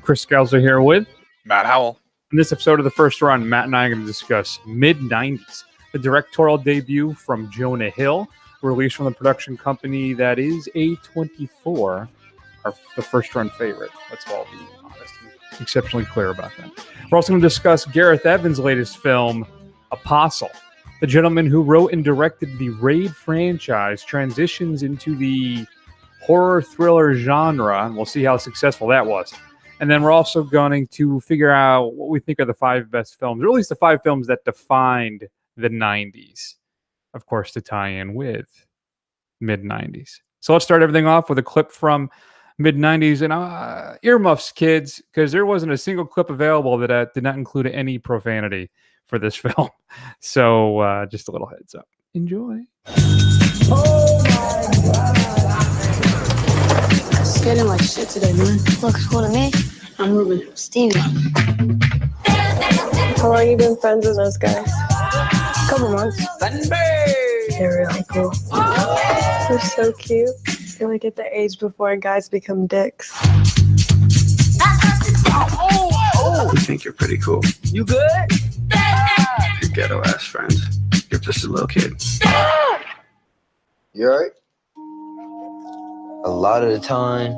Chris Scalzo here with Matt Howell. In this episode of The First Run, Matt and I are going to discuss Mid90s, the directorial debut from Jonah Hill, released from the production company that is A24, the First Run favorite. Let's all be honest and exceptionally clear about that. We're also going to discuss Gareth Evans' latest film, Apostle. The gentleman who wrote and directed the Raid franchise transitions into the horror thriller genre, and we'll see how successful that was. And then we're also going to figure out what we think are the 5 best films, or at least the 5 films that defined the 90s, of course, to tie in with Mid90s. So let's start everything off with a clip from Mid90s, and earmuffs, kids, because there wasn't a single clip available that did not include any profanity for this film. So just a little heads up. Enjoy. Oh my God. Skating like shit today, man. Looks cool to me. I'm Ruben. Stevie. How long you been friends with those guys? A couple months. They're really cool. They're so cute. They're like at the age before guys become dicks. You think you're pretty cool. You good? Your ghetto ass friends. You're just a little kid. You alright? A lot of the time,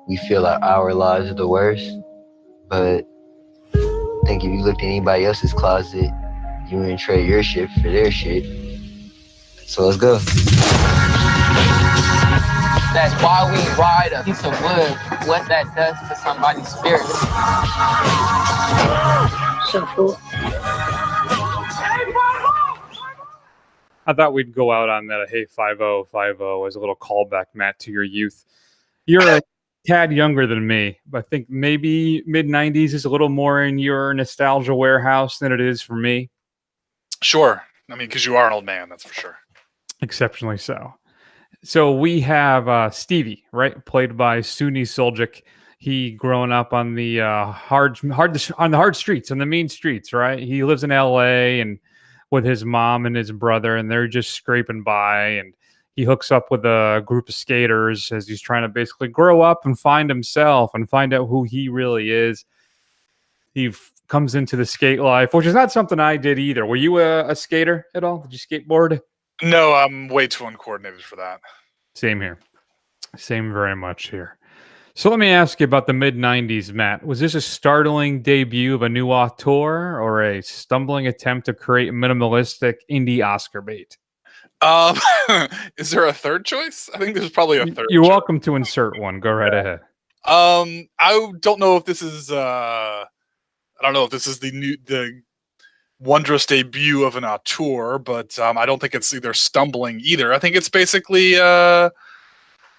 we feel like our lives are the worst, but I think if you looked at anybody else's closet, you wouldn't trade your shit for their shit. So let's go. That's why we ride a piece of wood, what that does to somebody's spirit. So cool. I thought we'd go out on that, hey, 5-0 as a little callback, Matt, to your youth. You're a tad younger than me, but I think maybe Mid90s is a little more in your nostalgia warehouse than it is for me. Sure. I mean, because you are an old man, that's for sure. Exceptionally so. So we have Stevie, right, played by Suni Suljic. He grown up on the hard streets, on the mean streets, right? He lives in L.A. and with his mom and his brother, and they're just scraping by, and he hooks up with a group of skaters as he's trying to basically grow up and find himself and find out who he really is. He comes into the skate life, which is not something I did either. Were you a skater at all? Did you skateboard? No, I'm way too uncoordinated for that. Same here. Same very much here. So let me ask you about the Mid90s, Matt. Was this a startling debut of a new auteur or a stumbling attempt to create minimalistic indie Oscar bait? Is there a third choice? I think there's probably a third. You're welcome to insert one. Go right ahead. I don't know if this is the wondrous debut of an auteur, but I don't think it's either stumbling either. I think it's basically a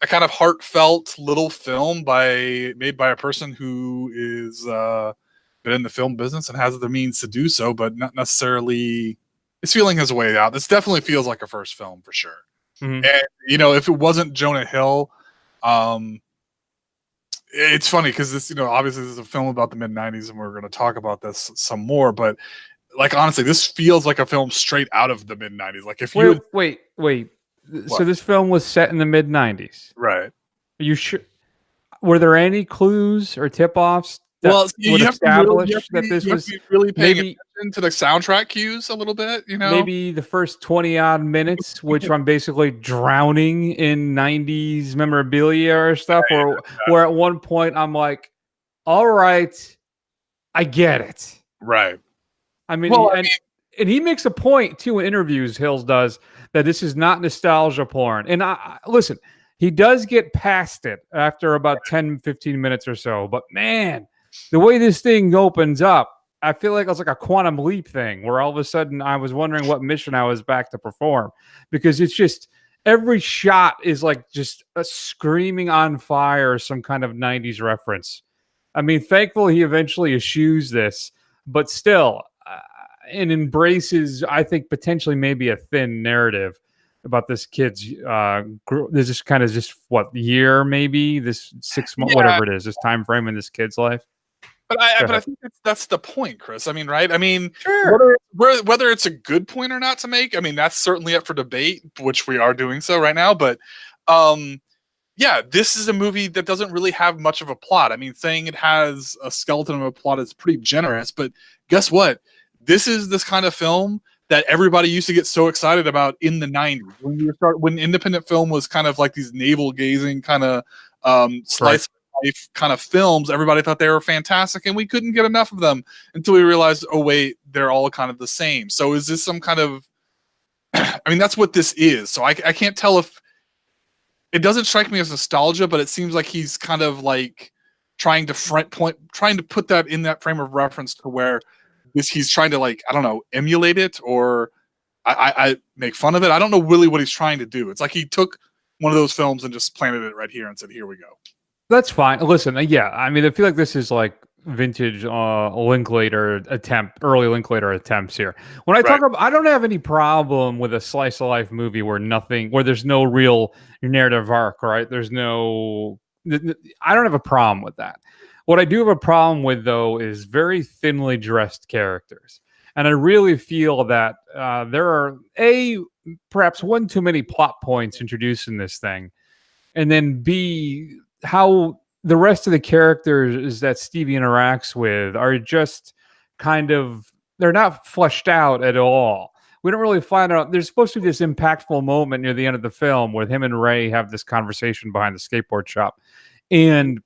kind of heartfelt little film made by a person who is been in the film business and has the means to do so, but not necessarily is feeling his way out. This definitely feels like a first film for sure. Mm-hmm. And if it wasn't Jonah Hill, it's funny because this, obviously this is a film about the Mid90s, and we're going to talk about this some more. But like honestly, this feels like a film straight out of the Mid90s. Like if you wait. So this film was set in the Mid90s, right? Are you sure? Were there any clues or tip-offs that would establish that this was really paying attention to the soundtrack cues a little bit? Maybe the first 20-odd minutes, which I'm basically drowning in 90s memorabilia or stuff, where at one point I'm like, all right, I get it. Right. I mean, and he makes a point, too, in interviews, Hills does, that this is not nostalgia porn. And listen, he does get past it after about 10, 15 minutes or so. But, man, the way this thing opens up, I feel like it's like a quantum leap thing where all of a sudden I was wondering what mission I was back to perform. Because it's just every shot is like just a screaming on fire, some kind of 90s reference. I mean, thankfully he eventually eschews this. But still, and embraces, I think, potentially maybe a thin narrative about this kid's there's just kind of year, maybe this 6 months, whatever it is, this time frame in this kid's life. But I think that's the point, Chris. I mean, right? I mean, sure. Whether it's a good point or not to make, I mean, that's certainly up for debate, which we are doing so right now. But yeah, this is a movie that doesn't really have much of a plot. I mean, saying it has a skeleton of a plot is pretty generous, but guess what? This is this kind of film that everybody used to get so excited about in the 90s when independent film was kind of like these navel gazing kind of slice of life kind of films. Everybody thought they were fantastic, and we couldn't get enough of them until we realized, oh wait, they're all kind of the same. So is this some kind of I mean, that's what this is. So I can't tell if it doesn't strike me as nostalgia, but it seems like he's kind of like trying to put that in that frame of reference to where he's trying to, like, I don't know, emulate it, or I make fun of it. I don't know really what he's trying to do. It's like he took one of those films and just planted it right here and said, here we go. That's fine. Listen, yeah, I mean, I feel like this is like vintage Linklater early Linklater attempts here. When I talk about, I don't have any problem with a slice of life movie where there's no real narrative arc, right? I don't have a problem with that. What I do have a problem with, though, is very thinly dressed characters. And I really feel that there are, perhaps one too many plot points introduced in this thing. And then B, how the rest of the characters that Stevie interacts with are just kind of, they're not fleshed out at all. We don't really find out. There's supposed to be this impactful moment near the end of the film where him and Ray have this conversation behind the skateboard shop. And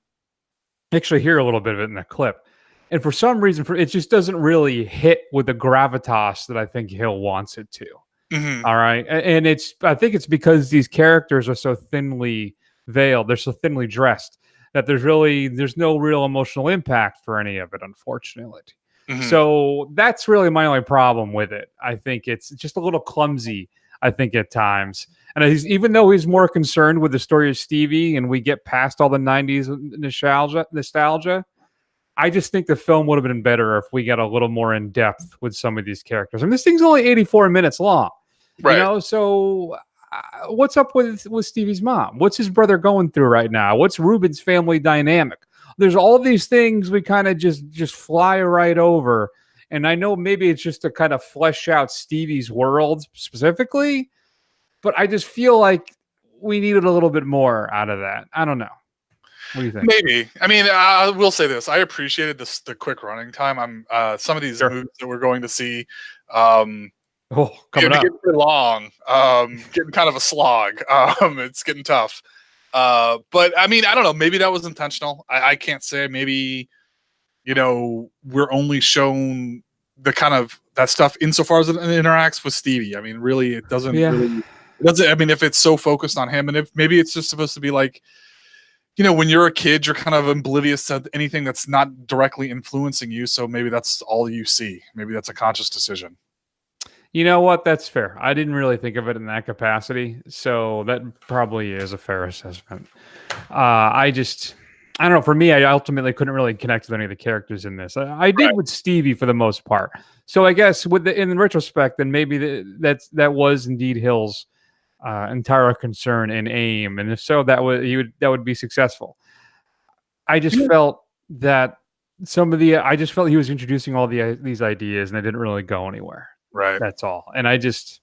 actually hear a little bit of it in the clip. And for some reason, it just doesn't really hit with the gravitas that I think Hill wants it to. Mm-hmm. All right. And I think it's because these characters are so thinly veiled. They're so thinly dressed that there's no real emotional impact for any of it, unfortunately. Mm-hmm. So that's really my only problem with it. I think it's just a little clumsy, I think, at times. And even though he's more concerned with the story of Stevie and we get past all the 90s nostalgia, I just think the film would have been better if we got a little more in depth with some of these characters. I mean, this thing's only 84 minutes long, right? You know, so what's up with Stevie's mom? What's his brother going through right now? What's Ruben's family dynamic? There's all these things we kind of just fly right over. And I know maybe it's just to kind of flesh out Stevie's world specifically, but I just feel like we needed a little bit more out of that. I don't know. What do you think? Maybe. I mean, I will say this. I appreciated the quick running time. Some of these movies that we're going to see, coming up, getting pretty long, getting kind of a slog. It's getting tough. But I mean, I don't know. Maybe that was intentional. I can't say. Maybe, we're only shown the kind of that stuff insofar as it interacts with Stevie. I mean, really, it doesn't. Yeah. Really, it doesn't. I mean, if it's so focused on him, and if maybe it's just supposed to be like, when you're a kid, you're kind of oblivious to anything that's not directly influencing you. So maybe that's all you see. Maybe that's a conscious decision. You know what? That's fair. I didn't really think of it in that capacity. So that probably is a fair assessment. I don't know. For me, I ultimately couldn't really connect with any of the characters in this. I did with Stevie for the most part. So I guess in retrospect, then maybe that was indeed Hill's entire concern and aim, and if so, that would be successful. I just felt that I just felt he was introducing all these ideas, and they didn't really go anywhere. Right. That's all. And I don't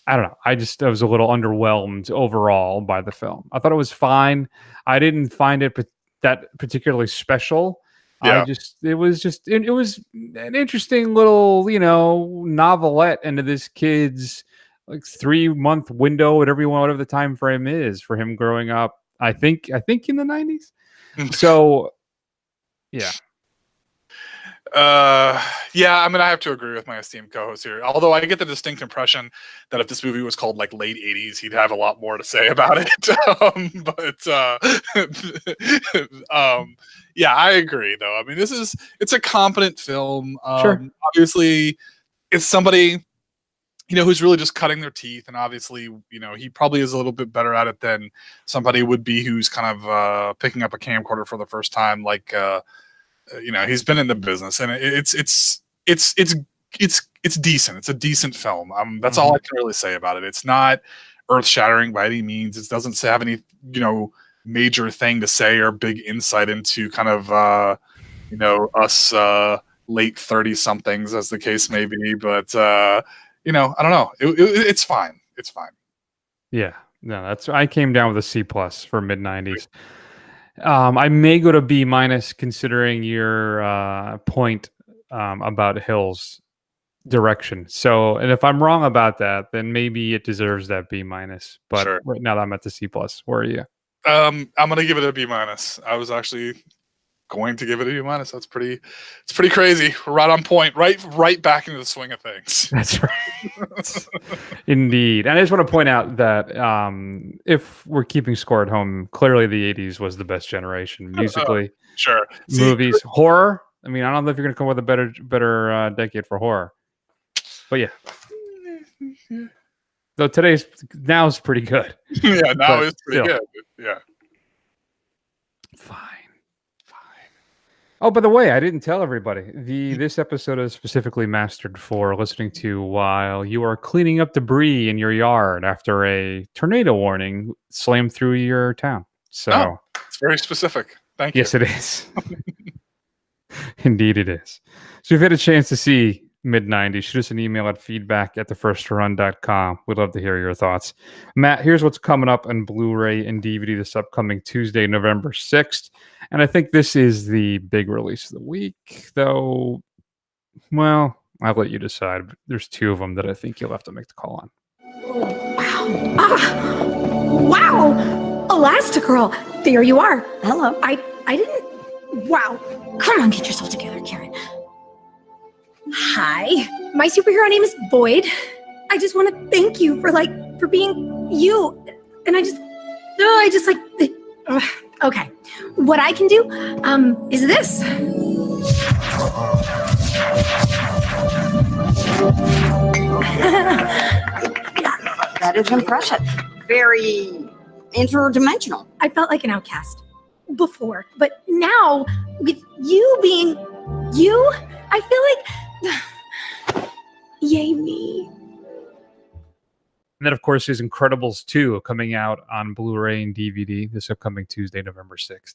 know. I was a little underwhelmed overall by the film. I thought it was fine. I didn't find it that particularly special. Yeah. It was an interesting little, novelette into this kid's like 3-month window, whatever the time frame is for him growing up. I think in the 90s. So, yeah. Yeah, I mean, I have to agree with my esteemed co-host here. Although I get the distinct impression that if this movie was called like late 80s, he'd have a lot more to say about it. Yeah, I agree though. I mean, it's a competent film. Sure. Obviously, it's somebody who's really just cutting their teeth, and obviously, he probably is a little bit better at it than somebody would be who's kind of picking up a camcorder for the first time. Like, he's been in the business, and it's decent. It's a decent film. That's all I can really say about it. It's not earth-shattering by any means. It doesn't have any, major thing to say or big insight into kind of, us late 30-somethings, as the case may be. But I don't know. It's fine. It's fine. Yeah. No, I came down with a C plus for mid-90s. I may go to B minus considering your point about Hill's direction. So, and if I'm wrong about that, then maybe it deserves that B minus. But Sure. right now I'm at the C plus. Where are you? I'm gonna give it a B minus. I was actually going to give it a B minus. It's pretty crazy. We're right on point. Right back into the swing of things. That's right. Indeed. And I just want to point out that if we're keeping score at home, clearly the 80s was the best generation musically. Sure. Movies, horror. I mean, I don't know if you're going to come with a better decade for horror. But yeah. Though now's pretty good. Yeah, now it's pretty good. Yeah. Fine. Oh, by the way, I didn't tell everybody. This episode is specifically mastered for listening to while you are cleaning up debris in your yard after a tornado warning slammed through your town. So it's very specific. Thank you. Yes, it is. Indeed, it is. So if you had a chance to see Mid90s, shoot us an email at feedback@thefirstrun.com. We'd love to hear your thoughts. Matt, here's what's coming up on Blu-ray and DVD this upcoming Tuesday, November 6th. And I think this is the big release of the week, though, well, I'll let you decide. But there's two of them that I think you'll have to make the call on. Wow! Elastigirl, there you are. Hello. I didn't... Wow. Come on, get yourself together, Karen. Hi. My superhero name is Boyd. I just want to thank you for being you. And okay. What I can do, is this. That is impressive. Very interdimensional. I felt like an outcast before, but now with you being you, I feel like yay me. And then, of course, there's Incredibles 2 coming out on Blu-ray and DVD this upcoming Tuesday, November 6th.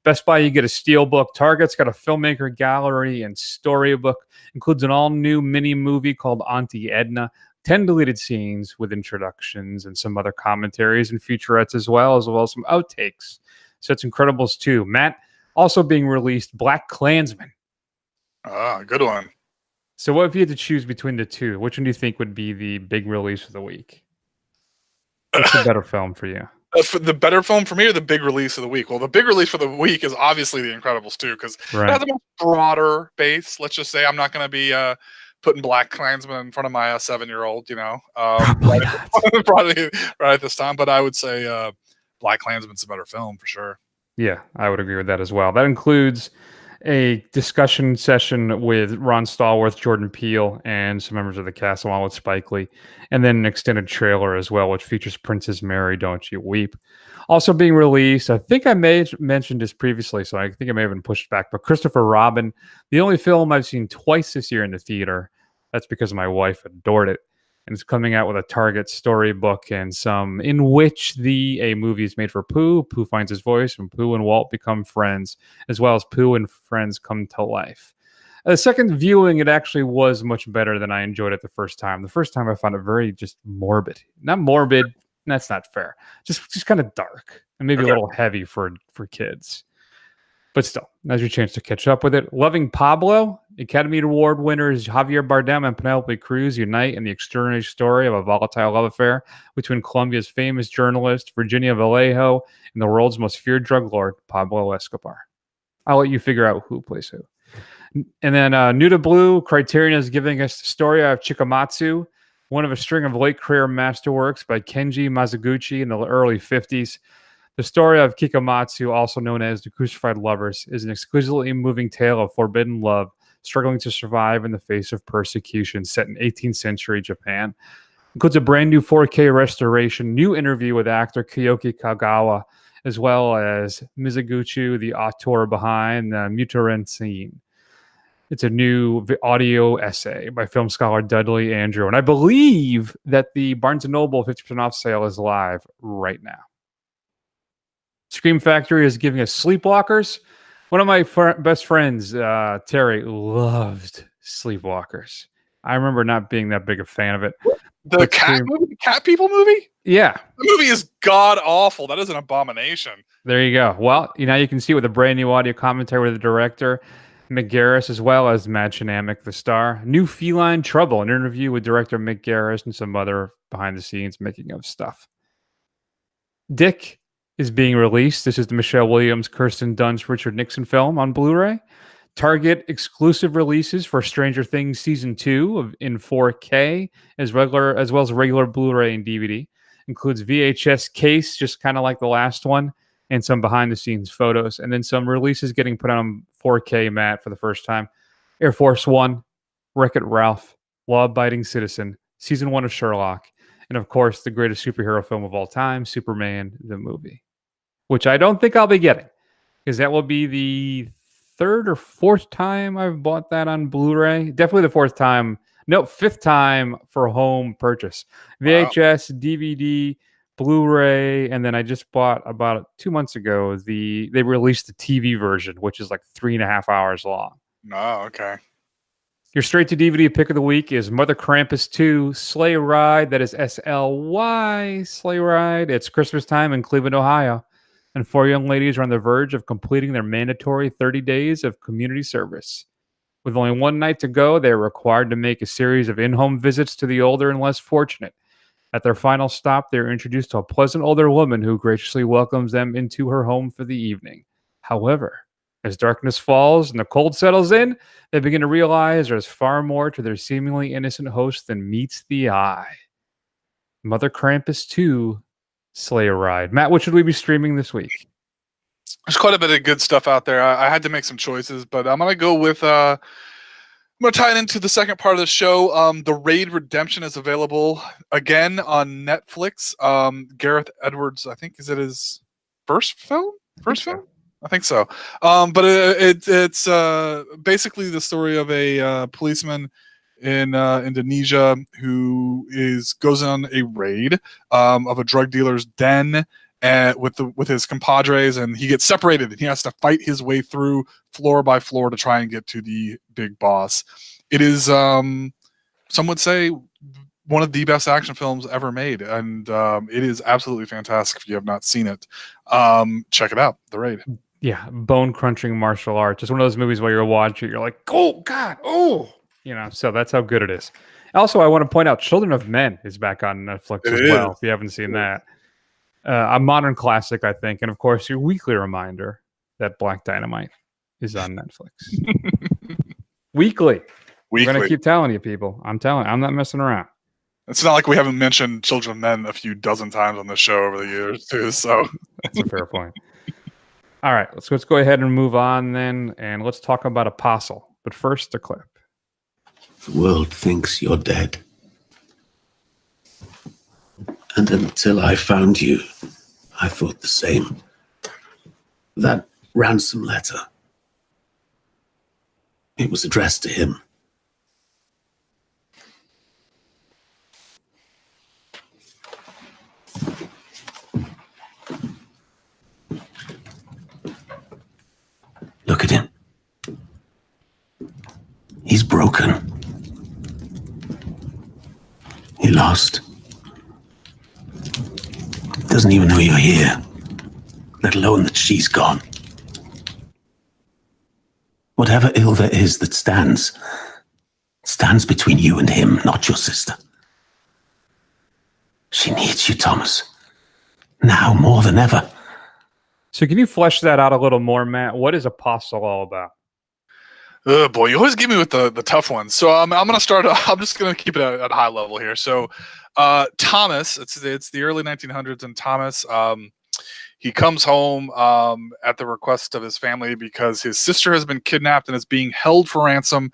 Best Buy, you get a Steelbook. Target's got a filmmaker gallery and storybook. Includes an all-new mini-movie called Auntie Edna. 10 deleted scenes with introductions and some other commentaries and featurettes as well as some outtakes. So it's Incredibles 2. Matt, also being released, Black Klansman. Good one. So what if you had to choose between the two? Which one do you think would be the big release of the week? What's the better film for you? For the better film for me or the big release of the week? Well, the big release for the week is obviously The Incredibles 2 because it has a much broader base. Let's just say I'm not going to be putting Black Klansman in front of my 7-year-old, right at this time. But I would say Black Klansman's a better film for sure. Yeah, I would agree with that as well. That includes a discussion session with Ron Stallworth, Jordan Peele, and some members of the cast, along with Spike Lee, and then an extended trailer as well, which features Princess Mary, Don't You Weep. Also being released, I think I may have mentioned this previously, so I think I may have been pushed back, but Christopher Robin, the only film I've seen twice this year in the theater. That's because my wife adored it. And it's coming out with a Target storybook and some in which a movie is made for Pooh. Pooh finds his voice, and Pooh and Walt become friends, as well as Pooh and friends come to life. The second viewing, it actually was much better than I enjoyed it the first time. The first time I found it very just morbid. Not morbid, that's not fair. Just kind of dark and maybe a little heavy for kids. But still, now's your chance to catch up with it. Loving Pablo, Academy Award winners Javier Bardem and Penelope Cruz unite in the extraordinary story of a volatile love affair between Colombia's famous journalist, Virginia Vallejo, and the world's most feared drug lord, Pablo Escobar. I'll let you figure out who plays who. And then New to Blue, Criterion is giving us the story of Chikamatsu, one of a string of late career masterworks by Kenji Mizoguchi in the early 50s. The story of Kikamatsu, also known as The Crucified Lovers, is an exquisitely moving tale of forbidden love, struggling to survive in the face of persecution, set in 18th century Japan. Includes a brand new 4K restoration, new interview with actor Kiyoki Kagawa, as well as Mizoguchi, the auteur behind the Mutaren scene. It's a new audio essay by film scholar Dudley Andrew. And I believe that the Barnes & Noble 50% off sale is live right now. Scream Factory is giving us Sleepwalkers. One of my best friends, Terry, loved Sleepwalkers. I remember not being that big a fan of it. The cat movie, the Cat People movie. Yeah, the movie is god awful. That is an abomination. there you go. Well, now you can see with a brand new audio commentary with the director Mick Garris, as well as Matt Shanamick, the star. New Feline Trouble, an interview with director Mick Garris and some other behind-the-scenes making of stuff. Dick is being released. This is the Michelle Williams, Kirsten Dunst, Richard Nixon film on Blu-ray. Target exclusive releases for Stranger Things Season 2 in 4K, as well as regular Blu-ray and DVD. Includes VHS case, just kind of like the last one, and some behind-the-scenes photos. And then some releases getting put on 4K, Matt, for the first time. Air Force One, Wreck-It Ralph, Law-Abiding Citizen, Season 1 of Sherlock, and of course, the greatest superhero film of all time, Superman, the movie. Which I don't think I'll be getting, because that will be the third or fourth time I've bought that on Blu-ray. Definitely the fourth time. No, fifth time for home purchase. VHS, DVD, Blu-ray, and then I just bought about 2 months ago, they released the TV version, which is like 3.5 hours long. Oh, okay. Your straight to DVD pick of the week is Mother Krampus 2 Sleigh Ride. That is SLY Sleigh Ride. It's Christmas time in Cleveland, Ohio. And 4 young ladies are on the verge of completing their mandatory 30 days of community service. With only one night to go, they are required to make a series of in-home visits to the older and less fortunate. At their final stop, they are introduced to a pleasant older woman who graciously welcomes them into her home for the evening. However, as darkness falls and the cold settles in, they begin to realize there's far more to their seemingly innocent host than meets the eye. Mother Krampus 2 Sleigh Ride. Matt, what should we be streaming this week? There's quite a bit of good stuff out there. I had to make some choices, but I'm going to go with... I'm going to tie it into the second part of the show. The Raid Redemption is available again on Netflix. Gareth Edwards, I think, is it his first film? I think so. But it's basically the story of a policeman in Indonesia who goes on a raid of a drug dealer's den with his compadres, and he gets separated and he has to fight his way through floor by floor to try and get to the big boss. It is some would say one of the best action films ever made, and it is absolutely fantastic. If you have not seen it, check it out. The Raid. Yeah, bone-crunching martial arts. It's one of those movies where you're watching, you're like, oh, God, oh! So that's how good it is. Also, I want to point out Children of Men is back on Netflix as well, if you haven't seen that. A modern classic, I think. And, of course, your weekly reminder that Black Dynamite is on Netflix. Weekly. We're going to keep telling you, people. I'm not messing around. It's not like we haven't mentioned Children of Men a few dozen times on the show over the years, too. So that's a fair point. All right, let's go ahead and move on then, and let's talk about Apostle. But first, a clip. The world thinks you're dead. And until I found you, I thought the same. That ransom letter, it was addressed to him. Look at him. He's broken. He lost. Doesn't even know you're here, let alone that she's gone. Whatever ill there is that stands between you and him, not your sister. She needs you, Thomas. Now more than ever. So can you flesh that out a little more, Matt? What is Apostle all about? Oh boy, you always get me with the tough ones. So I'm going to start. I'm just going to keep it at a high level here. So Thomas, it's the early 1900s, and Thomas, he comes home at the request of his family because his sister has been kidnapped and is being held for ransom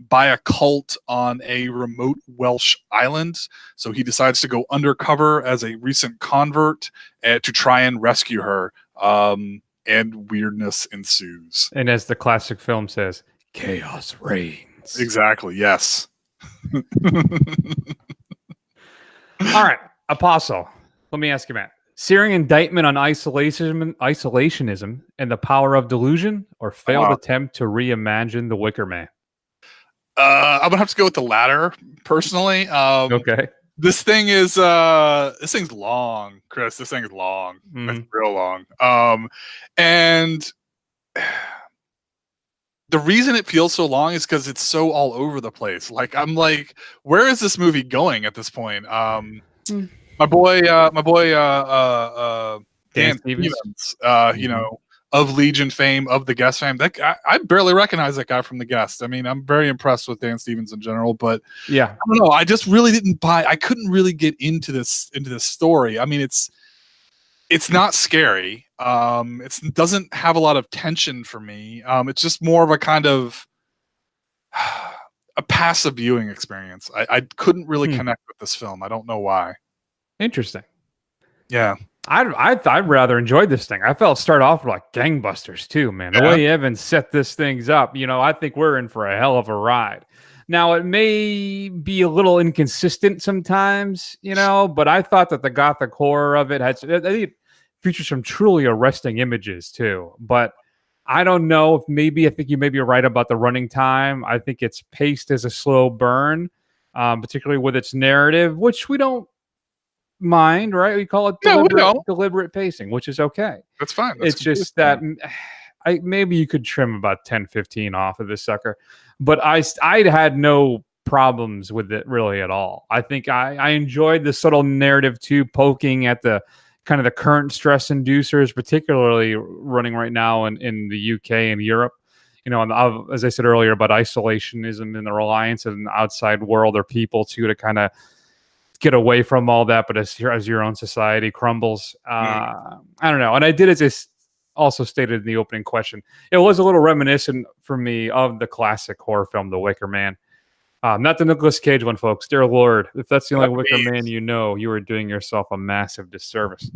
by a cult on a remote Welsh island. So he decides to go undercover as a recent convert to try and rescue her. And weirdness ensues. And as the classic film says, chaos reigns. Exactly, yes. All right, Apostle. Let me ask you, Matt. Searing indictment on isolationism and the power of delusion, or failed attempt to reimagine the Wicker Man? I'm going to have to go with the latter, personally. Okay. This thing's long, Chris. This thing's long. It's real long. And the reason it feels so long is because it's so all over the place. Like, I'm like, where is this movie going at this point? My boy, Dan Stevens, you know, of Legion fame, of The Guest fame. That guy, I barely recognize that guy from The Guest. I mean, I'm very impressed with Dan Stevens in general, but yeah, I don't know. I just really didn't buy. I couldn't really get into this story. I mean, it's not scary. It doesn't have a lot of tension for me. It's just more of a kind of a passive viewing experience. I couldn't really connect with this film. I don't know why. Interesting. Yeah. I rather enjoyed this thing. I felt start off like gangbusters too, man. The way Evans set this things up, you know, I think we're in for a hell of a ride. Now, it may be a little inconsistent sometimes, you know, but I thought that the gothic horror of it I think it features some truly arresting images too. But I don't know if I think you may be right about the running time. I think it's paced as a slow burn, particularly with its narrative, which we don't mind, right? We call it deliberate pacing, which is okay. That's fine. It's just that maybe you could trim about 10-15 off of this sucker, but I had no problems with it really at all. I think I enjoyed the subtle narrative too, poking at the kind of the current stress inducers, particularly running right now in the UK and Europe. You know, as I said earlier about isolationism and the reliance on the outside world or people to kind of get away from all that, but as your own society crumbles, I don't know. And I did, as I also stated in the opening question, it was a little reminiscent for me of the classic horror film, The Wicker Man. Not the Nicolas Cage one, folks. Dear Lord, if that's the only Wicker Man you know, you are doing yourself a massive disservice.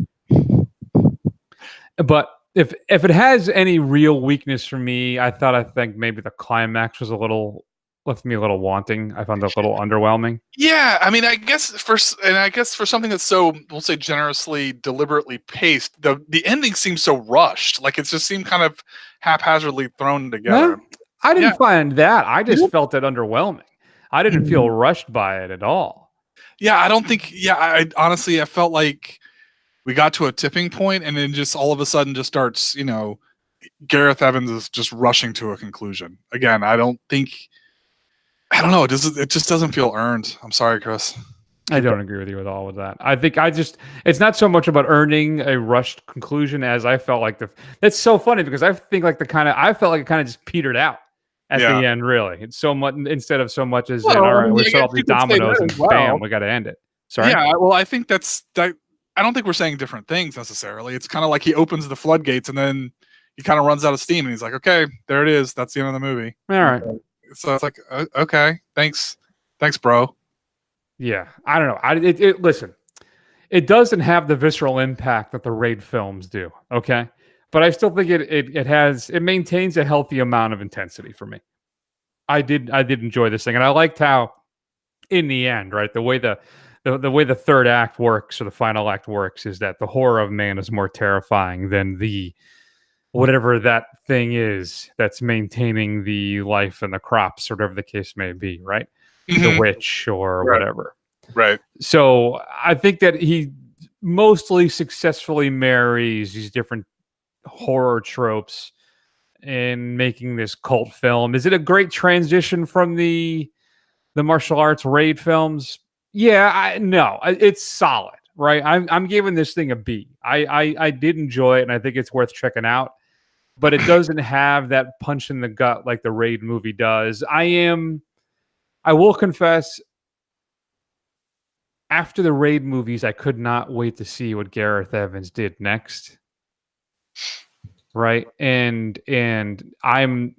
But if it has any real weakness for me, I think maybe the climax was left me a little wanting. I found it a little underwhelming. Yeah, I mean, I guess for something that's so, we'll say, generously, deliberately paced, the ending seems so rushed. Like, it just seemed kind of haphazardly thrown together. Well, I didn't find that. I just felt it underwhelming. I didn't feel rushed by it at all. Yeah, I don't think. Yeah, I honestly, I felt like we got to a tipping point, and then just all of a sudden, just starts. You know, Gareth Evans is just rushing to a conclusion. Again, I don't know. It just doesn't feel earned. I'm sorry, Chris. I don't agree with you at all with that. I think it's not so much about earning a rushed conclusion as I felt like that's so funny because I think like I felt like it kind of just petered out at the end, really. It's so much instead of so much as, all right, we set up these dominoes and bam, we got to end it. Sorry. Yeah. Well, I think that. I don't think we're saying different things necessarily. It's kind of like he opens the floodgates and then he kind of runs out of steam and he's like, okay, there it is. That's the end of the movie. All right. So it's like, okay, thanks, bro. Yeah, I don't know. Listen, it doesn't have the visceral impact that the Raid films do. Okay, but I still think it maintains a healthy amount of intensity for me. I did enjoy this thing, and I liked how, in the end, right, the way the third act works or the final act works is that the horror of man is more terrifying than the whatever that thing is that's maintaining the life and the crops, whatever the case may be, right? The witch or whatever. Right. So I think that he mostly successfully marries these different horror tropes in making this cult film. Is it a great transition from the martial arts Raid films? Yeah, no, it's solid, right? I'm giving this thing a B. I did enjoy it, and I think it's worth checking out. But it doesn't have that punch in the gut like the Raid movie does. I will confess, after the Raid movies, I could not wait to see what Gareth Evans did next. Right? And I'm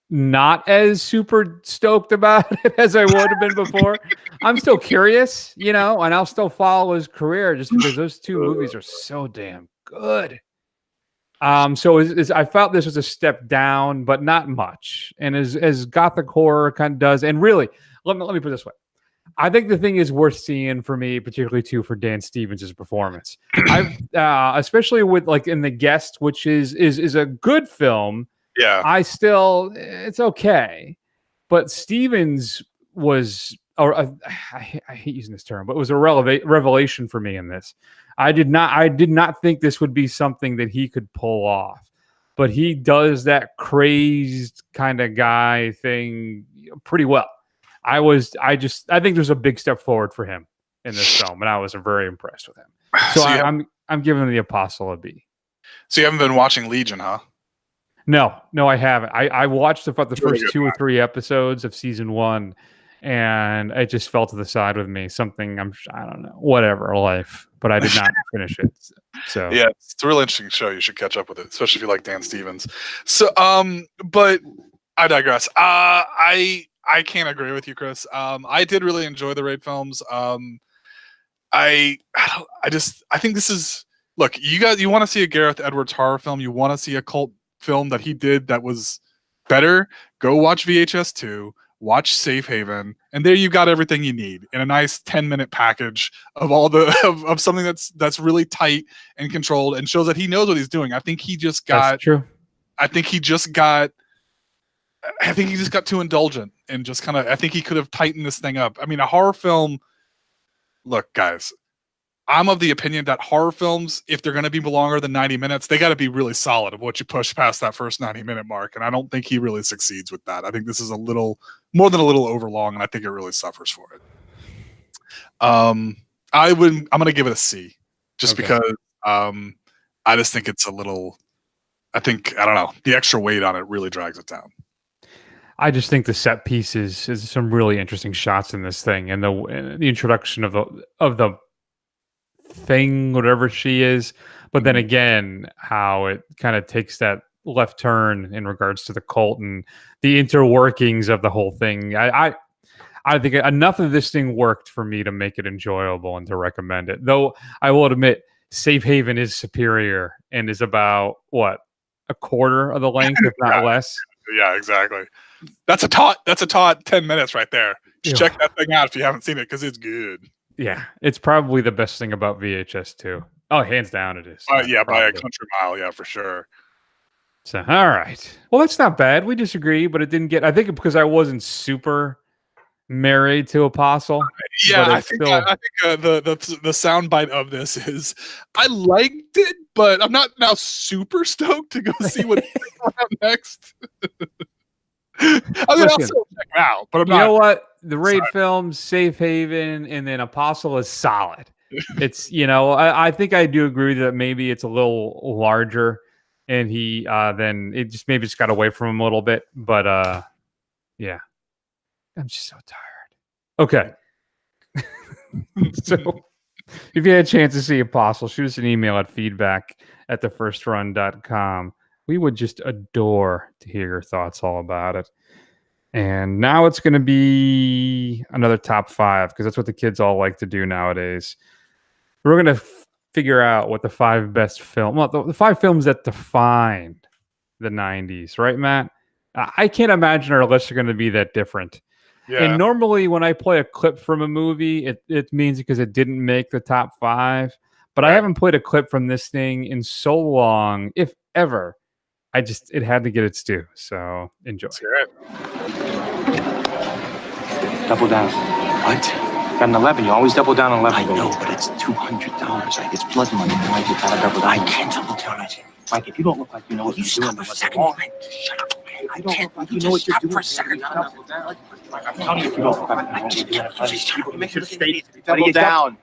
not as super stoked about it as I would have been before. I'm still curious, and I'll still follow his career just because those two movies are so damn good. So I felt this was a step down, but not much. And as gothic horror kind of does, and really, let me put it this way. I think the thing is worth seeing for me, particularly too for Dan Stevens' performance. Especially with like in The Guest, which is a good film. Yeah. It's okay. But Stevens was or I hate using this term, but it was a revelation for me in this. I did not think this would be something that he could pull off, but he does that crazed kind of guy thing pretty well. I think there's a big step forward for him in this film, and I was very impressed with him. So I'm giving the Apostle a B. So you haven't been watching Legion, huh? No, I haven't. I watched the first 2 or 3 episodes of season 1, and it just fell to the side with me. I don't know, whatever life, but I did not finish it. So yeah, it's a really interesting show. You should catch up with it, especially if you like Dan Stevens. So, but I digress. I can't agree with you, Chris. I did really enjoy the Raid films. I think this is, look, you want to see a Gareth Edwards horror film. You want to see a cult film that he did that was better. Go watch VHS 2, watch Safe Haven, and there you got everything you need in a nice 10-minute package of all the of something that's really tight and controlled and shows that he knows what he's doing. I think he just got. That's true. I think he just got too indulgent and just kind of. I think he could have tightened this thing up. I mean, a horror film. Look, guys, I'm of the opinion that horror films, if they're going to be longer than 90 minutes, they got to be really solid of what you push past that first 90-minute mark. And I don't think he really succeeds with that. I think this is a little more than a little overlong, and I think it really suffers for it. I'm going to give it a C, just because I just think it's a little. I don't know, the extra weight on it really drags it down. I just think the set pieces is some really interesting shots in this thing, and the introduction of the thing, whatever she is, but then again, how it kind of takes that left turn in regards to the cult and the interworkings of the whole thing. I think enough of this thing worked for me to make it enjoyable and to recommend it. Though I will admit, Safe Haven is superior and is about a quarter of the length, if not less. Yeah, exactly. That's a taut 10 minutes right there. Just check that thing out if you haven't seen it, because it's good. Yeah, it's probably the best thing about VHS 2. Oh, hands down it is. Yeah, by a country mile, yeah, for sure. So, all right. Well, that's not bad. We disagree, but it didn't get. I think because I wasn't super married to Apostle. Yeah, I think the soundbite of this is I liked it, but I'm not now super stoked to go see what next. I mean, I'll still check it out, but I'm not. You know what? The Raid films, Safe Haven, and then Apostle is solid. It's, I think I do agree that maybe it's a little larger, and he then it just maybe just got away from him a little bit. But yeah, I'm just so tired. Okay. So if you had a chance to see Apostle, shoot us an email at feedback@thefirstrun.com. We would just adore to hear your thoughts all about it. And now it's going to be another top 5, because that's what the kids all like to do nowadays. We're going to figure out what the 5 best film, the 5 films that defined the 90s, right, Matt? I can't imagine our lists are going to be that different. Yeah. And normally when I play a clip from a movie, it means because it didn't make the top 5. But I haven't played a clip from this thing in so long, if ever. It had to get its due. So enjoy. Let's hear it. Double down. What? Got an 11. You always double down on 11. I know, but it's $200. Like, it's blood money. Like, you gotta double down. I can't double down on it. Mike, if you don't look like you know what you're doing, then what's wrong? Shut up. I don't look like you know what you're doing. For a second. I'm telling you, if you don't look like you know what you're doing. Make sure to stay. Double down.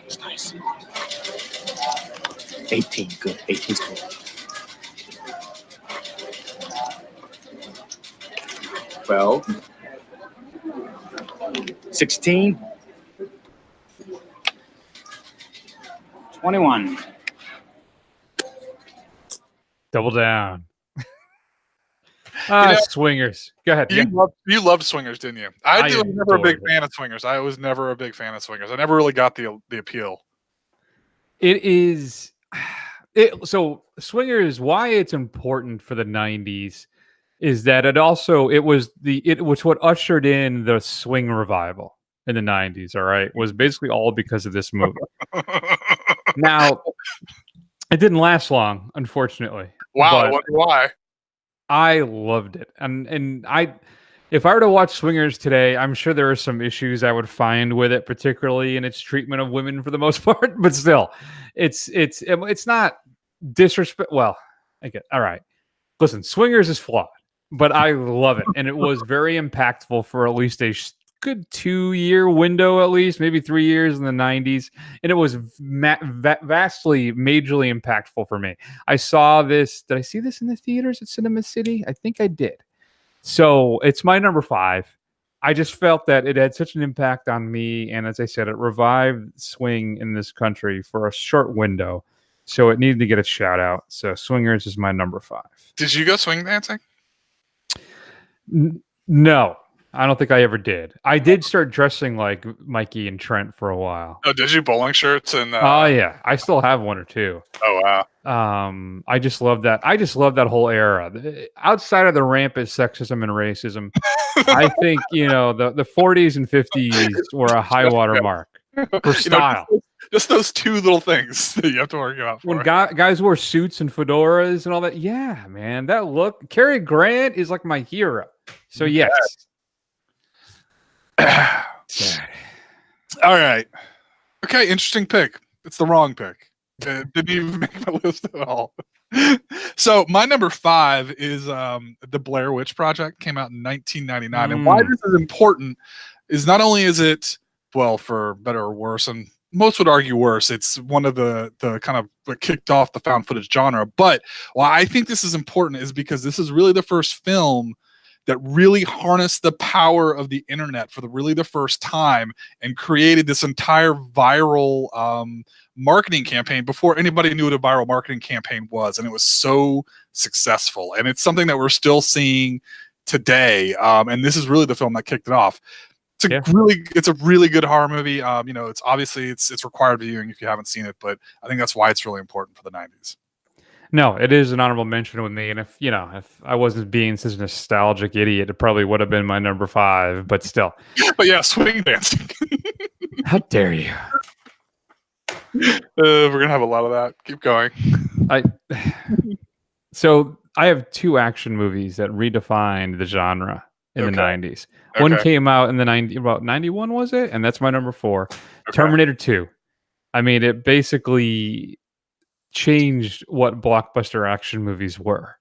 It's nice. 18, good. 18's good. 12. 16. 21. Double down. Swingers. Go ahead. You loved Swingers, didn't you? I was never a big fan of Swingers. I was never a big fan of Swingers. I never really got the appeal. It is. So Swingers, why it's important for the 90s is that it was what ushered in the swing revival in the 90s. All right, was basically all because of this movie. Now, it didn't last long, unfortunately. Wow, I wonder why. I loved it. And if I were to watch Swingers today, I'm sure there are some issues I would find with it, particularly in its treatment of women for the most part. But still, it's not disrespect. Well, okay, all right. Listen, Swingers is flawed, but I love it, and it was very impactful for at least a good 2-year window, at least maybe 3 years in the 90s, and it was vastly, majorly impactful for me. I saw this. Did I see this in the theaters at Cinema City? I think I did. So it's my number 5. I just felt that it had such an impact on me, and as I said, it revived swing in this country for a short window. So it needed to get a shout out. So Swingers is my number 5. Did you go swing dancing? No, I don't think I ever did. I did start dressing like Mikey and Trent for a while. Oh, did you? Bowling shirts and oh yeah, I still have one or two. Oh wow. I just love that. I just love that whole era. Outside of the rampant sexism and racism, I think the 40s and 50s were a high water mark for style. Just those two little things that you have to worry about. When guys wore suits and fedoras and all that, yeah, man, that look. Cary Grant is like my hero. So yes. All right. Okay, interesting pick. It's the wrong pick. Didn't even make my list at all. So my number 5 is the Blair Witch Project. Came out in 1999. And why this is important is not only is it, well, for better or worse, and most would argue worse, it's one of the kind of what kicked off the found footage genre. But why I think this is important is because this is really the first film that really harnessed the power of the internet for the first time and created this entire viral marketing campaign before anybody knew what a viral marketing campaign was. And it was so successful. And it's something that we're still seeing today. And this is really the film that kicked it off. It's a really good horror movie. It's obviously it's required viewing if you haven't seen it, but I think that's why it's really important for the 90s. No, it is an honorable mention with me. And if I wasn't being such a nostalgic idiot, it probably would have been my number 5, but still. But yeah, swing dancing. How dare you? We're going to have a lot of that. Keep going. So I have 2 action movies that redefined the genre in the 90s. One came out in the 90s, about 91, was it? And that's my number 4. Terminator 2. I mean, it basically changed what blockbuster action movies were.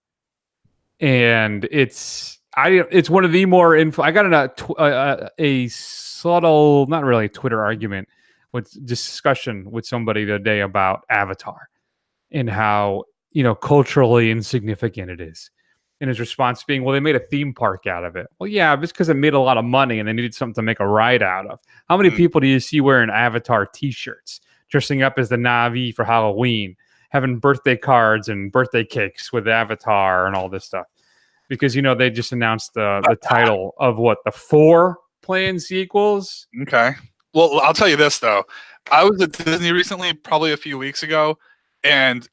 And it's one of the more I got a subtle, not really a Twitter argument, with discussion with somebody today about Avatar and how, culturally insignificant it is. And his response being, well, they made a theme park out of it. Well, yeah, just because it made a lot of money and they needed something to make a ride out of. How many people do you see wearing Avatar t-shirts, dressing up as the Na'vi for Halloween, having birthday cards and birthday cakes with Avatar and all this stuff? Because, they just announced the title of the 4 planned sequels. Okay. Well, I'll tell you this, though. I was at Disney recently, probably a few weeks ago, and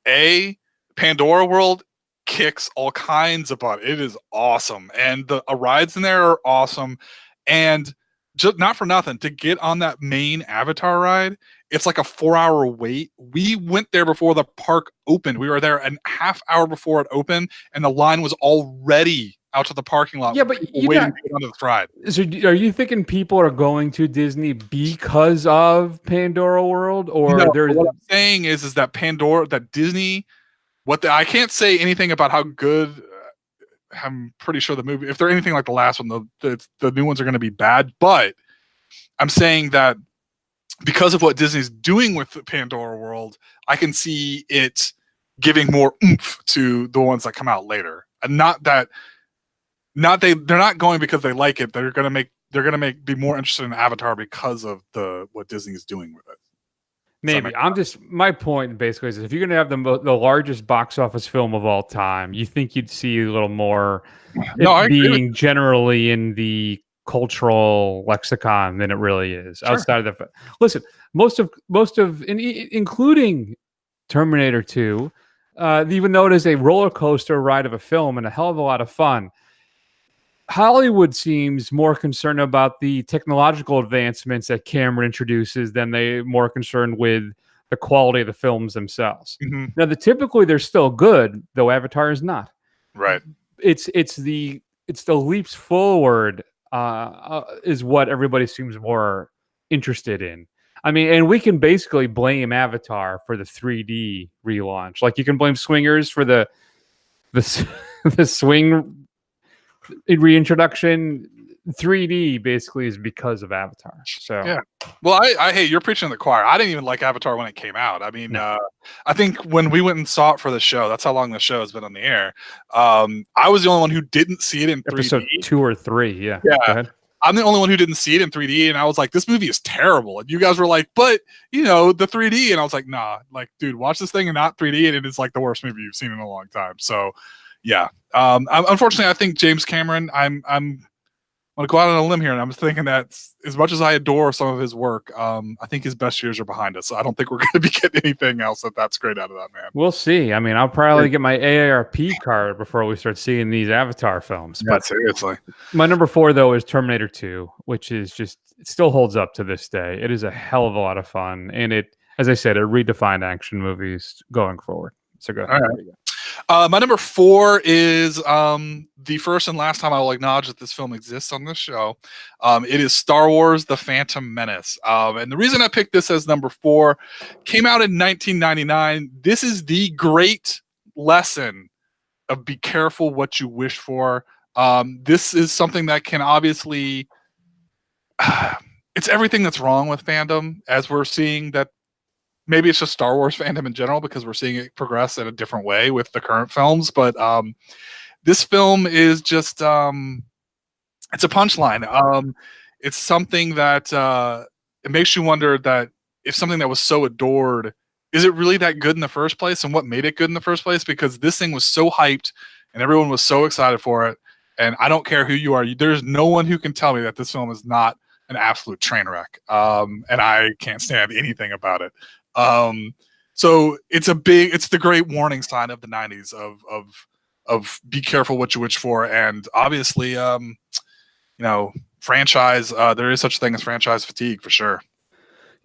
Pandora World kicks all kinds of butt. It is awesome. And the rides in there are awesome. And just not for nothing, to get on that main Avatar ride, it's like a 4-hour wait. We went there before the park opened. We were there a half hour before it opened, and the line was already out to the parking lot. Yeah, but waiting to get onto this ride. So are you thinking people are going to Disney because of Pandora World, or no, what I'm saying is that Disney, I can't say anything about how good. I'm pretty sure the movie, if they're anything like the last one, the new ones are going to be bad. But I'm saying that because of what Disney's doing with the Pandora World, I can see it giving more oomph to the ones that come out later. And they're not going because they like it. They're going to be more interested in Avatar because of what Disney is doing with it. Maybe. My point basically is if you're going to have the largest box office film of all time, you think you'd see a little more being generally in the cultural lexicon than it really is. Sure. Outside of listen, most of including Terminator 2, even though it is a roller coaster ride of a film and a hell of a lot of fun, Hollywood seems more concerned about the technological advancements that Cameron introduces than they're more concerned with the quality of the films themselves. Mm-hmm. Now, typically they're still good, though Avatar is not. Right. it's the leaps forward is what everybody seems more interested in. I mean, and we can basically blame Avatar for the 3D relaunch. Like you can blame Swingers for the the swing reintroduction. 3D basically is because of Avatar. So yeah. Well, I hey, you're preaching to the choir. I didn't even like Avatar when it came out. I mean, No. I think when we went and saw it for the show, that's how long the show has been on the air. I was the only one who didn't see it in 3D. Episode 2 or 3, yeah. Yeah. Go ahead. I'm the only one who didn't see it in 3D, and I was like, this movie is terrible. And you guys were like, but, you know, the 3D. And I was like, nah, like, dude, watch this thing and not 3D, and it is like the worst movie you've seen in a long time. So, yeah. Unfortunately, I think James Cameron, I'm going to go out on a limb here, and I'm thinking that as much as I adore some of his work, I think his best years are behind us. So I don't think we're going to be getting anything else that's great out of that man. We'll see. I mean, I'll probably get my AARP card before we start seeing these Avatar films. Yeah, but seriously. My number 4, though, is Terminator 2, which is just, it still holds up to this day. It is a hell of a lot of fun. And it, as I said, it redefined action movies going forward. So go ahead. All right. My number 4 is the first and last time I will acknowledge that this film exists on this show. It is Star Wars: The Phantom Menace. And the reason I picked this as number 4 came out in 1999. This is the great lesson of be careful what you wish for. This is something that can obviously... it's everything that's wrong with fandom, as we're seeing that. Maybe it's just Star Wars fandom in general because we're seeing it progress in a different way with the current films. But this film is just, it's a punchline. It's something that it makes you wonder that if something that was so adored, is it really that good in the first place? And what made it good in the first place? Because this thing was so hyped and everyone was so excited for it. And I don't care who you are. There's no one who can tell me that this film is not an absolute train wreck. And I can't stand anything about it. So it's the great warning sign of the 90s of be careful what you wish for. And obviously, franchise, there is such a thing as franchise fatigue for sure.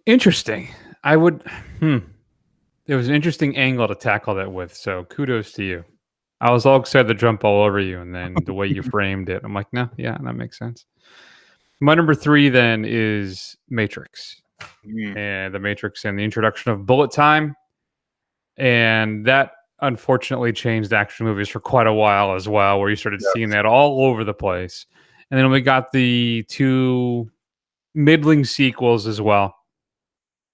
Interesting. There was an interesting angle to tackle that with. So kudos to you. I was all excited to jump all over you. And then the way you framed it, I'm like, no, yeah, that makes sense. My number 3 then is Matrix. And the Matrix and the introduction of bullet time, and that unfortunately changed action movies for quite a while as well, where you started seeing that all over the place. And then we got the 2 middling sequels as well,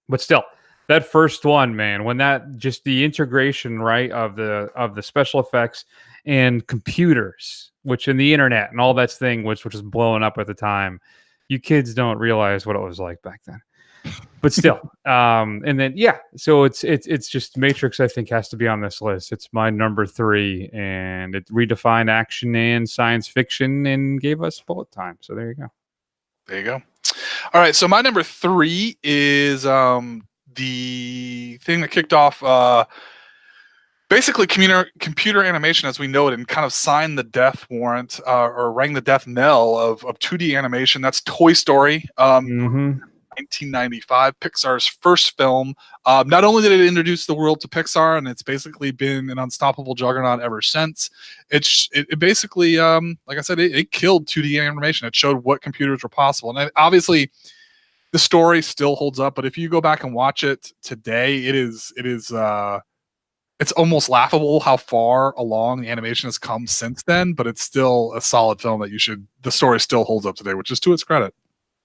but still that first one, man, when that just the integration, right, of the special effects and computers, which in the internet and all that thing which was blowing up at the time, you kids don't realize what it was like back then. But still, and then so it's just Matrix. I think has to be on this list. It's my number 3, and it redefined action and science fiction and gave us bullet time. So there you go. There you go. All right, so my number 3 is the thing that kicked off basically computer animation as we know it, and kind of signed the death warrant or rang the death knell of 2D animation. That's Toy Story. 1995, Pixar's first film. Not only did it introduce the world to Pixar, and it's basically been an unstoppable juggernaut ever since. It basically, like I said, it killed 2D animation. It showed what computers were possible, and obviously, the story still holds up. But if you go back and watch it today, it's almost laughable how far along the animation has come since then. But it's still a solid film that the story still holds up today, which is to its credit.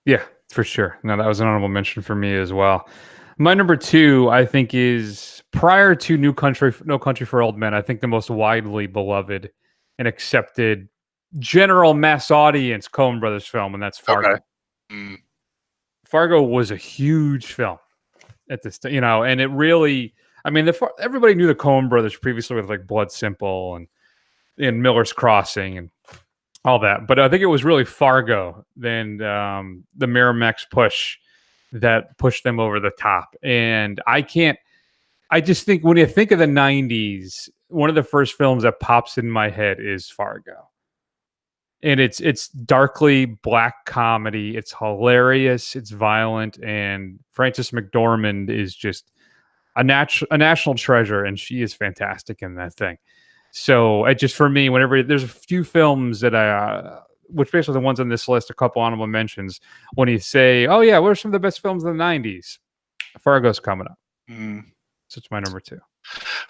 Yeah. For sure. No, that was an honorable mention for me as well. My number 2, I think, is prior to No Country for Old Men, I think the most widely beloved and accepted general mass audience Coen Brothers film, and that's Fargo. Okay. Fargo was a huge film at this time, and it really, I mean, everybody knew the Coen Brothers previously with like Blood Simple and Miller's Crossing and all that, but I think it was really Fargo, then the Miramax push that pushed them over the top. And I just think when you think of the 90s, one of the first films that pops in my head is Fargo. And it's darkly black comedy. It's hilarious. It's violent. And Frances McDormand is just a national treasure, and she is fantastic in that thing. So it just, for me, whenever there's a few films that which basically the ones on this list, a couple honorable mentions, when you say, oh yeah, what are some of the best films of the 90s? Fargo's coming up. So it's my number 2.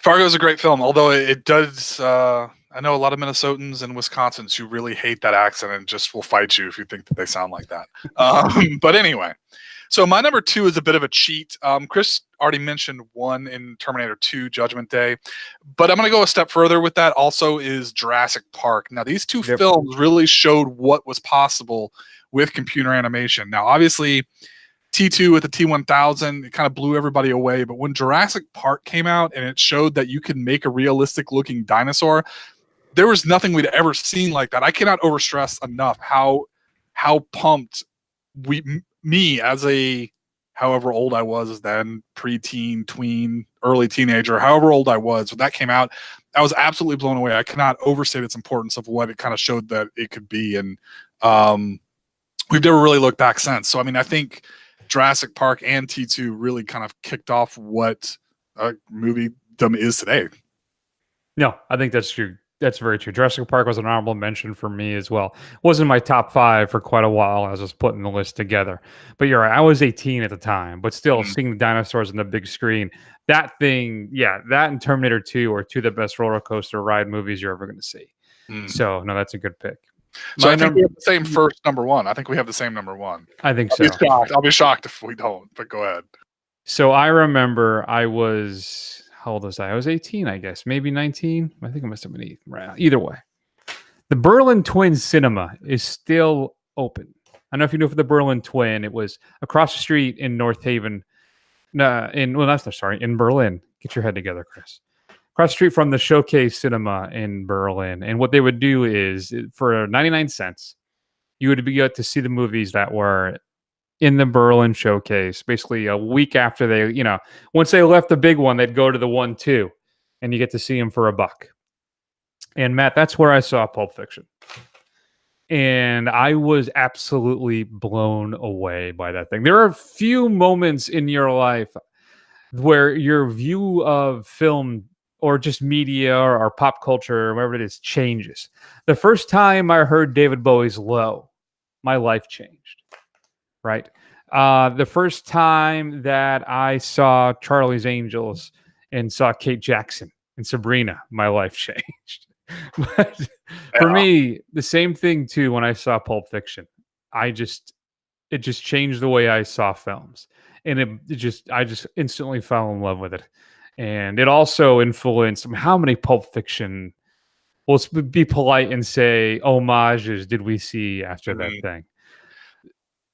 Fargo is a great film, although it does. I know a lot of Minnesotans and Wisconsins who really hate that accent and just will fight you if you think that they sound like that. But anyway, so my number 2 is a bit of a cheat. Chris already mentioned one in Terminator 2, Judgment Day, but I'm going to go a step further with that. Also, is Jurassic Park. Now, these two films really showed what was possible with computer animation. Now, obviously, T2 with the T1000, it kind of blew everybody away. But when Jurassic Park came out and it showed that you could make a realistic looking dinosaur, there was nothing we'd ever seen like that. I cannot overstress enough how pumped me as a, however old I was then, preteen, tween, early teenager, however old I was when that came out, I was absolutely blown away. I cannot overstate its importance of what it kind of showed that it could be. And we've never really looked back since. So, I mean, I think Jurassic Park and T2 really kind of kicked off what moviedom is today. No, I think that's true. That's very true. Jurassic Park was an honorable mention for me as well. Wasn't my top 5 for quite a while as I was putting the list together. But you're right, I was 18 at the time, but still seeing the dinosaurs on the big screen, that thing, that and Terminator 2 are two of the best roller coaster ride movies you're ever going to see. So, no, that's a good pick. So I think we have the same first number 1. I think we have the same number 1. I think so. I'll be shocked if we don't, but go ahead. So I remember how old was I? I was 18, I guess. Maybe 19. I think I must have been 8. Right. Either way. The Berlin Twin Cinema is still open. I don't know if you know for the Berlin Twin. It was across the street in North Haven. In Berlin. Get your head together, Chris. Across the street from the Showcase Cinema in Berlin. And what they would do is, for 99 cents, you would be able to see the movies that were in the Berlin Showcase. Basically, a week after they, once they left the big one, they'd go to the 1-2, and you get to see them for $1. And Matt, that's where I saw Pulp Fiction. And I was absolutely blown away by that thing. There are a few moments in your life where your view of film or just media or pop culture or whatever it is changes. The first time I heard David Bowie's Low, my life changed, right? The first time that I saw Charlie's Angels and saw Kate Jackson and Sabrina, my life changed. But for me, the same thing too when I saw Pulp Fiction. It just changed the way I saw films. And I just instantly fell in love with it. And it also influenced how many Pulp Fiction, let's be polite and say, homages did we see after that thing?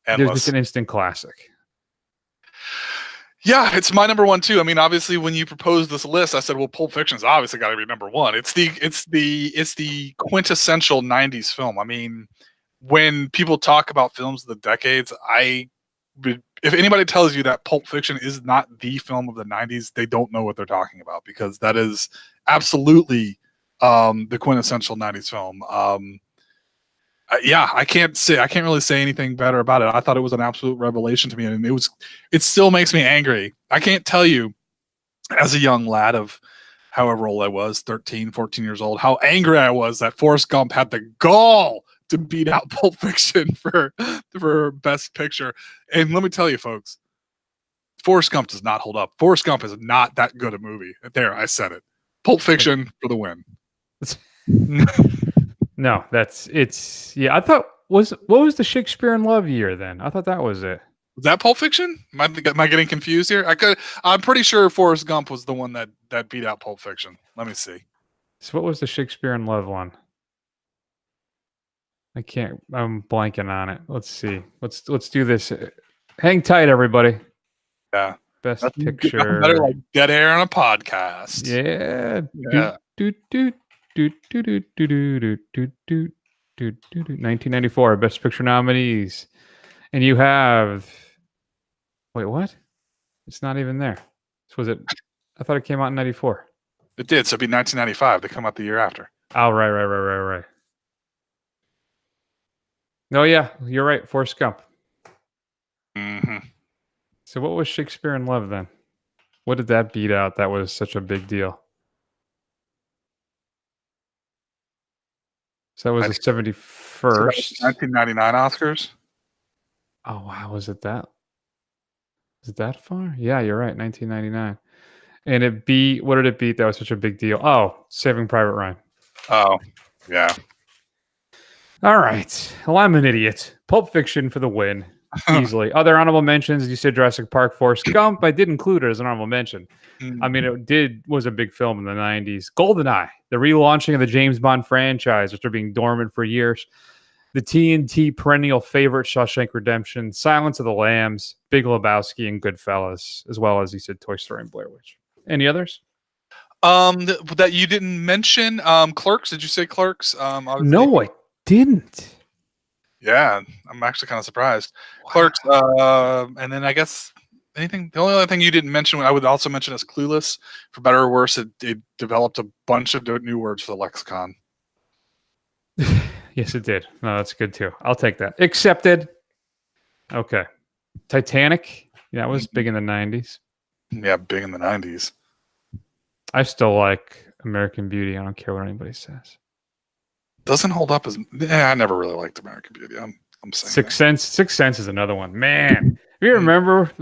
There's just an instant classic. Yeah, it's my number 1 too. I mean, obviously, when you proposed this list, I said, "Well, Pulp Fiction's obviously got to be number 1." It's the quintessential '90s film. I mean, when people talk about films of the decades, if anybody tells you that Pulp Fiction is not the film of the '90s, they don't know what they're talking about, because that is absolutely the quintessential '90s film. I can't really say anything better about it. I thought it was an absolute revelation to me, and it still makes me angry. I can't tell you, as a young lad of however old I was, 13, 14 years old, how angry I was that Forrest Gump had the gall to beat out Pulp Fiction for Best Picture. And let me tell you, folks, Forrest Gump does not hold up. Forrest Gump is not that good a movie. There, I said it. Pulp Fiction for the win. No, I thought, what was the Shakespeare in Love year then? I thought that was it. Was that Pulp Fiction? Am I getting confused here? I'm pretty sure Forrest Gump was the one that beat out Pulp Fiction. Let me see. So what was the Shakespeare in Love one? I'm blanking on it. Let's see. Let's do this. Hang tight, everybody. Yeah. Best Picture. Better like dead air on a podcast. Yeah. 1994 Best Picture nominees, and you have. Wait, what? It's not even there. Was it? I thought it came out in '94. It did. So it'd be 1995. They come out the year after. Oh, right. No, yeah, you're right. Forrest Gump. Mm-hmm. So what was Shakespeare in Love then? What did that beat out? That was such a big deal. So that was the 71st. 1999 Oscars. Oh wow, was it that far? Yeah, you're right. 1999. And it beat, what did it beat? That was such a big deal. Oh, Saving Private Ryan. Oh, yeah. All right. Well, I'm an idiot. Pulp Fiction for the win. Easily. Other honorable mentions, you said Jurassic Park, Forrest Gump. I did include it as an honorable mention. I mean, was a big film in the 90s. GoldenEye, the relaunching of the James Bond franchise after being dormant for years. The TNT perennial favorite, Shawshank Redemption, Silence of the Lambs, Big Lebowski, and Goodfellas, as well as, you said, Toy Story and Blair Witch. Any others? That you didn't mention. Clerks. Did you say Clerks? No, I didn't. Yeah, I'm actually kind of surprised. Wow. Clerks, and then I guess anything. The only other thing you didn't mention, I would also mention, is Clueless. For better or worse, it developed a bunch of new words for the lexicon. Yes, it did. No, that's good too. I'll take that. Accepted. Okay. Titanic. Yeah, it was big in the 90s. Yeah, big in the 90s. I still like American Beauty. I don't care what anybody says. Doesn't hold up as. I never really liked American Beauty. I'm saying Sixth Sense. Sixth Sense is another one. Man, if you remember,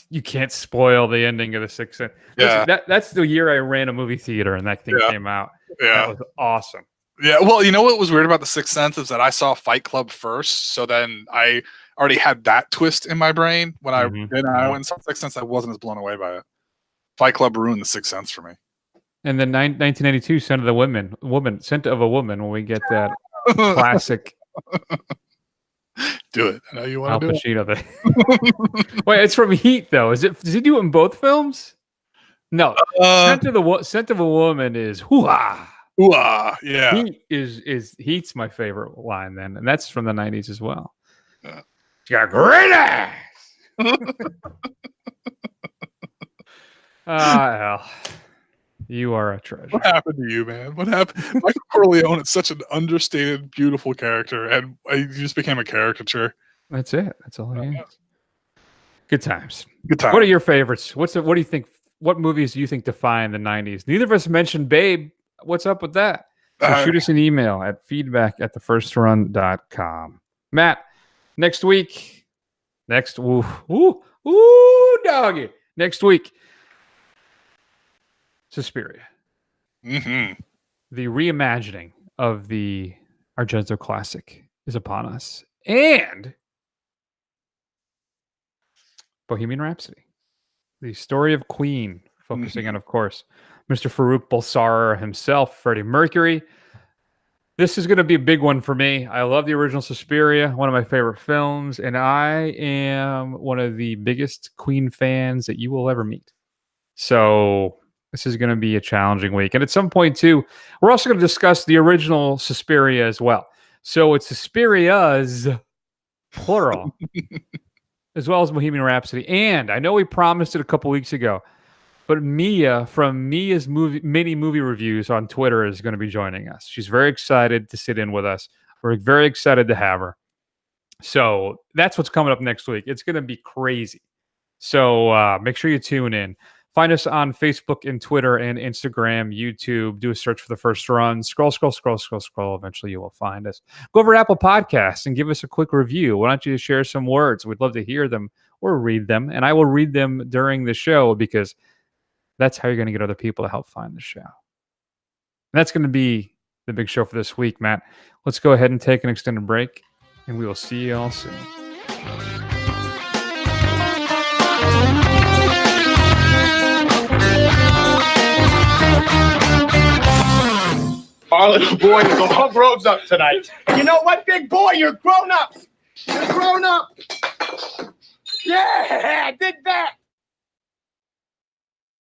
you can't spoil the ending of the Sixth Sense. Yeah, listen, that's the year I ran a movie theater and that thing came out. Yeah, that was awesome. Yeah, well, you know what was weird about the Sixth Sense is that I saw Fight Club first, so then I already had that twist in my brain when I went and saw Sixth Sense. I wasn't as blown away by it. Fight Club ruined the Sixth Sense for me. And then 1992, Scent of a Woman, Scent of a Woman, when we get that classic. Do it. I know you want to do Al Pacino thing. Wait, it's from Heat, though. Is it? Does he do it in both films? No. Scent of a Woman is hoo-ah. Hoo-ah, yeah. Heat is Heat's my favorite line then, and that's from the 90s as well. Yeah. You got great ass. Al, you are a treasure. What happened to you, man? What happened? Michael Corleone is such an understated, beautiful character, and he just became a caricature. That's it. That's all he is. Good times. Good times. What are your favorites? What do you think? What movies do you think define the 90s? Neither of us mentioned Babe. What's up with that? So shoot us an email at feedback@thefirstrun.com. Matt, next week. Doggy. Next week. Suspiria. Mm-hmm. The reimagining of the Argento classic is upon us. And Bohemian Rhapsody. The story of Queen, focusing on, of course, Mr. Farouk Balsara himself, Freddie Mercury. This is going to be a big one for me. I love the original Suspiria, one of my favorite films, and I am one of the biggest Queen fans that you will ever meet. So this is going to be a challenging week. And at some point, too, we're also going to discuss the original Suspiria as well. So it's Suspirias, plural, as well as Bohemian Rhapsody. And I know we promised it a couple weeks ago, but Mia from Mia's mini movie reviews on Twitter is going to be joining us. She's very excited to sit in with us. We're very excited to have her. So that's what's coming up next week. It's going to be crazy. So make sure you tune in. Find us on Facebook and Twitter and Instagram, YouTube. Do a search for The First Run. Scroll. Eventually you will find us. Go over to Apple Podcasts and give us a quick review. Why don't you share some words? We'd love to hear them or read them. And I will read them during the show because that's how you're going to get other people to help find the show. And that's going to be the big show for this week, Matt. Let's go ahead and take an extended break, and we will see you all soon. Our little boy is all grown up tonight. You know what, big boy? You're grown up. You're grown up. Yeah, I did that.